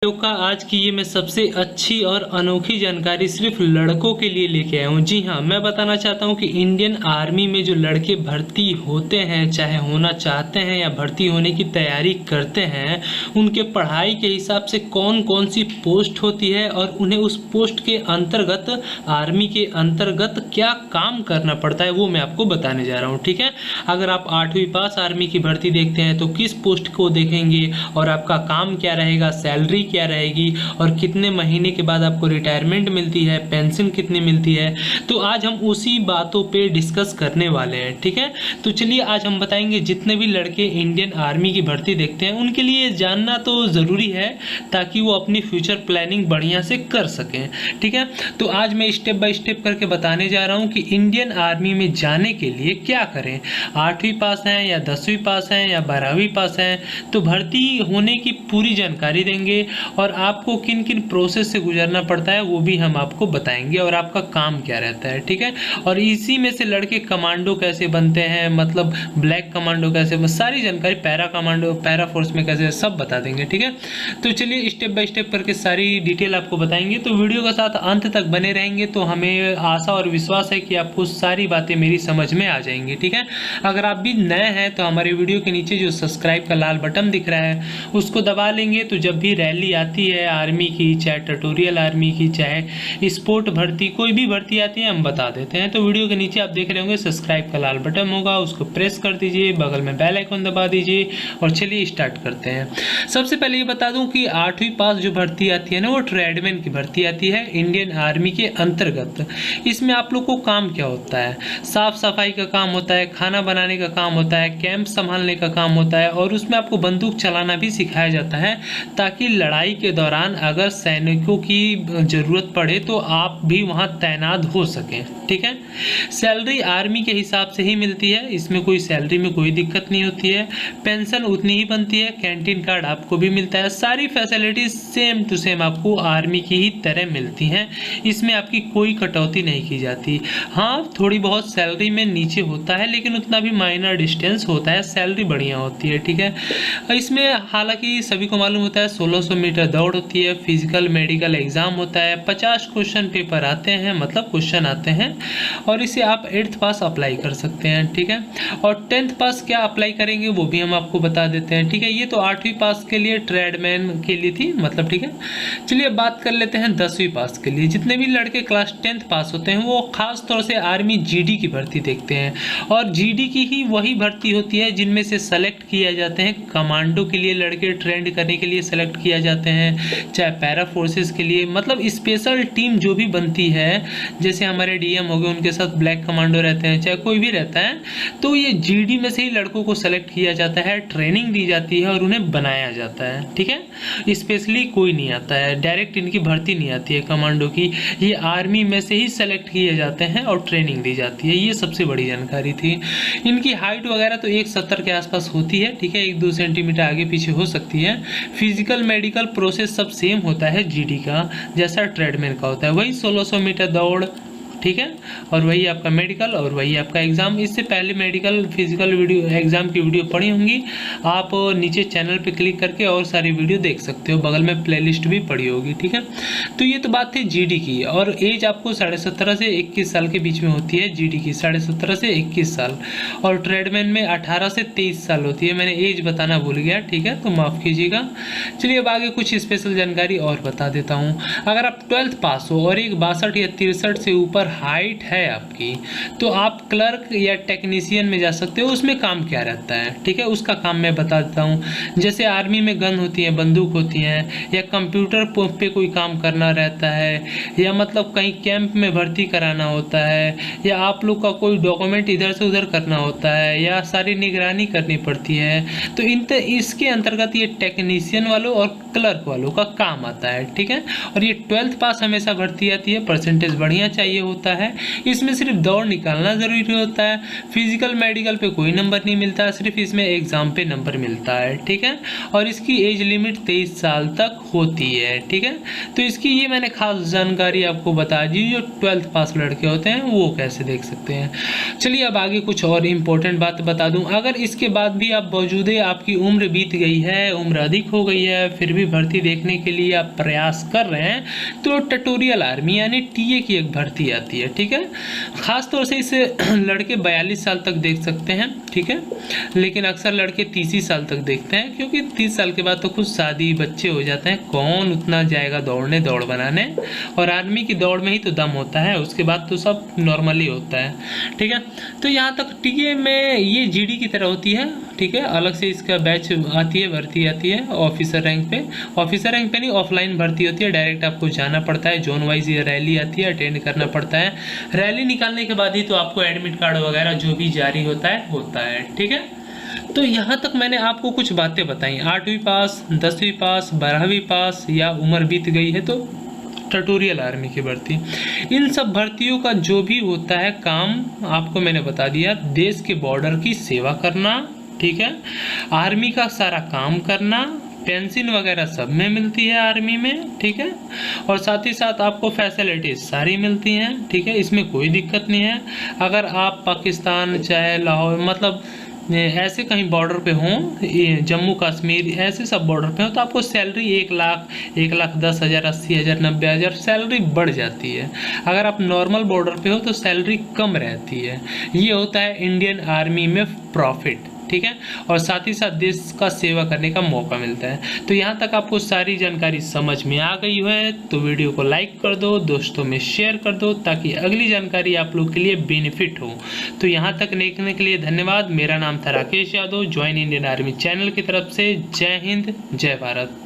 Video का आज की ये मैं सबसे अच्छी और अनोखी जानकारी सिर्फ लड़कों के लिए लेके आया हूँ। जी हाँ, मैं बताना चाहता हूँ कि इंडियन आर्मी में जो लड़के भर्ती होते हैं, चाहे होना चाहते हैं या भर्ती होने की तैयारी करते हैं, उनके पढ़ाई के हिसाब से कौन कौन सी पोस्ट होती है और उन्हें उस पोस्ट के अंतर्गत, आर्मी के अंतर्गत क्या काम करना पड़ता है, वो मैं आपको बताने जा रहा हूँ। ठीक है, अगर आप 8वीं पास आर्मी की भर्ती देखते हैं तो किस पोस्ट को देखेंगे और आपका काम क्या रहेगा, सैलरी क्या रहेगी और कितने महीने के बाद आपको रिटायरमेंट मिलती है, पेंशन कितनी मिलती है, तो आज हम उसी बातों पे डिस्कस करने वाले हैं। ठीक है, तो चलिए आज हम बताएंगे। जितने भी लड़के इंडियन आर्मी की भर्ती देखते हैं उनके लिए जानना तो ज़रूरी है ताकि वो अपनी फ्यूचर प्लानिंग बढ़िया से कर सकें। ठीक है, तो आज मैं स्टेप बाय स्टेप करके बताने जा रहा हूँ कि इंडियन आर्मी में जाने के लिए क्या करें। 8वीं पास हैं या 10वीं पास हैं या 12वीं पास हैं, तो भर्ती होने की पूरी जानकारी देंगे और आपको किन किन प्रोसेस से गुजरना पड़ता है वो भी हम आपको बताएंगे और आपका काम क्या रहता है। ठीक है, और इसी में से लड़के कमांडो कैसे बनते हैं, मतलब ब्लैक कमांडो कैसे, सारी जानकारी, पैरा कमांडो, पैरा फोर्स में कैसे, सब बता देंगे। ठीक है, तो चलिए स्टेप बाय स्टेप करके सारी डिटेल आपको बताएंगे। तो वीडियो के साथ अंत तक बने रहेंगे तो हमें आशा और विश्वास है कि आपको सारी बातें मेरी समझ में आ जाएंगी। ठीक है, अगर आप भी नए हैं तो हमारे वीडियो के नीचे जो सब्सक्राइब का लाल बटन दिख रहा है उसको दबा लेंगे, तो जब भी रैली आती है आर्मी की, चाहे ट्यूटोरियल आर्मी की, चाहे स्पोर्ट भर्ती, कोई भी भर्ती आती है हम बता देते हैं। तो वीडियो के नीचे आप देख रहे होंगे सब्सक्राइब का लाल बटन होगा, उसको प्रेस कर दीजिए, बगल में बेल आइकन दबा दीजिए और चलिए स्टार्ट करते हैं। सबसे पहले ये बता दूं कि 8वीं पास जो भर्ती आती है ना, वो ट्रेडमैन की भर्ती आती है इंडियन आर्मी के अंतर्गत। इसमें आप लोग को काम क्या होता है, साफ सफाई का काम होता है, खाना बनाने का काम होता है, कैंप संभालने का काम होता है और उसमें आपको बंदूक चलाना भी सिखाया जाता है ताकि लड़ाई के दौरान अगर सैनिकों की जरूरत पड़े तो आप भी वहां तैनात हो सकें। ठीक है, सैलरी आर्मी के हिसाब से ही मिलती है, इसमें कोई सैलरी में कोई दिक्कत नहीं होती है, पेंशन उतनी ही बनती है, कैंटीन कार्ड आपको भी मिलता है, सारी फैसिलिटीज सेम टू सेम आपको आर्मी की ही तरह मिलती हैं, इसमें आपकी कोई कटौती नहीं की जाती। हाँ, थोड़ी बहुत सैलरी में नीचे होता है लेकिन उतना भी माइनर डिस्टेंस होता है, सैलरी बढ़िया होती है। ठीक है, इसमें हालांकि सभी को मालूम होता है 1600 मीटर दौड़ होती है, फिजिकल मेडिकल एग्जाम होता है, 50 क्वेश्चन पेपर आते हैं, मतलब क्वेश्चन आते हैं और इसे आप 8th पास अप्लाई कर सकते हैं। ठीक है, और 10th पास क्या अप्लाई करेंगे वो भी हम आपको बता देते हैं। ठीक है, ये तो 8वीं पास के लिए, ट्रेडमैन के लिए थी, मतलब। ठीक है, चलिए बात कर लेते हैं 10वीं पास के लिए। जितने भी लड़के क्लास 10th पास होते हैं वो खास तौर से आर्मी जीडी की भर्ती देखते हैं और जीडी की ही वही भर्ती होती है जिनमें से सेलेक्ट किया जाते हैं कमांडो के लिए लड़के, ट्रेंड करने के लिए सेलेक्ट किया जाते हैं, चाहे पैरा फोर्सेस के लिए, मतलब स्पेशल टीम जो भी बनती है, जैसे हमारे डीएम हो गए उनके साथ ब्लैक कमांडो रहते हैं, चाहे कोई भी रहता है, तो ये जीडी में से ही लड़कों को सेलेक्ट किया जाता है, ट्रेनिंग दी जाती है और उन्हें बनाया जाता है। ठीक है, स्पेशली कोई नहीं आता है, डायरेक्ट इनकी भर्ती नहीं आती है कमांडो की, ये आर्मी में से ही सेलेक्ट किए जाते हैं और ट्रेनिंग दी जाती है। ये सबसे बड़ी जानकारी थी। इनकी हाइट वगैरह तो 170 के आसपास होती है। ठीक है, 1-2 सेंटीमीटर आगे पीछे हो सकती है। फिजिकल मेडिकल प्रोसेस सब सेम होता है जीडी का, जैसा ट्रेडमैन का होता है, वही 1600 मीटर दौड़। ठीक है, और वही आपका मेडिकल और वही आपका एग्ज़ाम। इससे पहले मेडिकल फिजिकल वीडियो एग्ज़ाम की वीडियो पड़ी होंगी, आप नीचे चैनल पे क्लिक करके और सारी वीडियो देख सकते हो, बगल में प्लेलिस्ट भी पड़ी होगी। ठीक है, तो ये तो बात थी जीडी की। और एज आपको 17.5 से 21 साल के बीच में होती है, जीडी की 17.5 से 21 साल और ट्रेडमैन में 18 से 23 साल होती है। मैंने एज बताना भूल गया, ठीक है, तो माफ़ कीजिएगा। चलिए अब आगे कुछ स्पेशल जानकारी और बता देता हूँ। अगर आप 12th पास हो और एक 62 या 63 से ऊपर हाइट है आपकी, तो आप क्लर्क या टेक्नीशियन में जा सकते हो। उसमें काम क्या रहता है, ठीक है, उसका काम मैं बता देता हूँ। जैसे आर्मी में गन होती है, बंदूक होती हैं, या कंप्यूटर पे कोई काम करना रहता है, या मतलब कहीं कैंप में भर्ती कराना होता है, या आप लोग का कोई डॉक्यूमेंट इधर से उधर करना होता है, या सारी निगरानी करनी पड़ती है, तो इसके अंतर्गत ये टेक्नीशियन वालों और क्लर्क वालों का काम आता है। ठीक है, और ये 12th पास हमेशा भर्ती आती है, परसेंटेज बढ़िया चाहिए होता होता है। इसमें सिर्फ दौड़ निकालना ज़रूरी होता है, फिजिकल मेडिकल पे कोई नंबर नहीं मिलता, सिर्फ इसमें एग्ज़ाम पे नंबर मिलता है, ठीक है। और इसकी एज लिमिट 23 साल तक होती है, ठीक है। तो इसकी ये मैंने खास जानकारी आपको बता दी, जो 12th पास लड़के होते हैं वो कैसे देख सकते हैं। चलिए अब आगे कुछ और इम्पोर्टेंट बात बता दूं। अगर इसके बाद भी आप बावजूद आपकी उम्र बीत गई है, उम्र अधिक हो गई है, फिर भी भर्ती देखने के लिए आप प्रयास कर रहे हैं, तो ट्यूटोरियल आर्मी यानी टीए की एक भर्ती आती है, ठीक है। खास तौर से इसे लड़के 42 साल तक देख सकते हैं, ठीक है, लेकिन अक्सर लड़के 30 साल तक देखते हैं, क्योंकि 30 साल के बाद तो खुद शादी बच्चे हो जाते हैं, कौन उतना जाएगा दौड़ने, दौड़ बनाने, और आर्मी की दौड़ में ही तो दम होता है, उसके बाद तो सब नॉर्मली होता है, ठीक है। तो यहाँ तक टीए में ये जीडी की तरह होती है, ठीक है, अलग से इसका बैच आती है, भर्ती आती है ऑफिसर रैंक पे। ऑफिसर रैंक पे नहीं, ऑफलाइन भर्ती होती है, डायरेक्ट आपको जाना पड़ता है, जोन वाइज ये रैली आती है, अटेंड करना पड़ता है। रैली निकालने के बाद ही तो आपको एडमिट कार्ड वगैरह जो भी जारी होता है, ठीक है। तो यहाँ तक मैंने आपको कुछ बातें बताई, 8वीं पास, 10वीं पास, 12वीं पास या उम्र बीत गई है तो ट्यूटोरियल आर्मी की भर्ती, इन सब भर्तियों का जो भी होता है काम आपको मैंने बता दिया। देश के बॉर्डर की सेवा करना, ठीक है, आर्मी का सारा काम करना, पेंशन वगैरह सब में मिलती है आर्मी में, ठीक है, और साथ ही साथ आपको फैसिलिटीज सारी मिलती हैं, ठीक है, इसमें कोई दिक्कत नहीं है। अगर आप पाकिस्तान चाहे लाहौर मतलब ऐसे कहीं बॉर्डर पे हों, जम्मू कश्मीर ऐसे सब बॉर्डर पे हो, तो आपको सैलरी 1 लाख, 1,10,000, 80,000, 90,000 सैलरी बढ़ जाती है। अगर आप नॉर्मल बॉर्डर पे हो तो सैलरी कम रहती है। ये होता है इंडियन आर्मी में प्रॉफिट, ठीक है, और साथ ही साथ देश का सेवा करने का मौका मिलता है। तो यहाँ तक आपको सारी जानकारी समझ में आ गई है तो वीडियो को लाइक कर दो, दोस्तों में शेयर कर दो, ताकि अगली जानकारी आप लोग के लिए बेनिफिट हो। तो यहाँ तक देखने के लिए धन्यवाद। मेरा नाम था Rakesh Yadav, join Indian army channel की तरफ से। जय हिंद, जय भारत।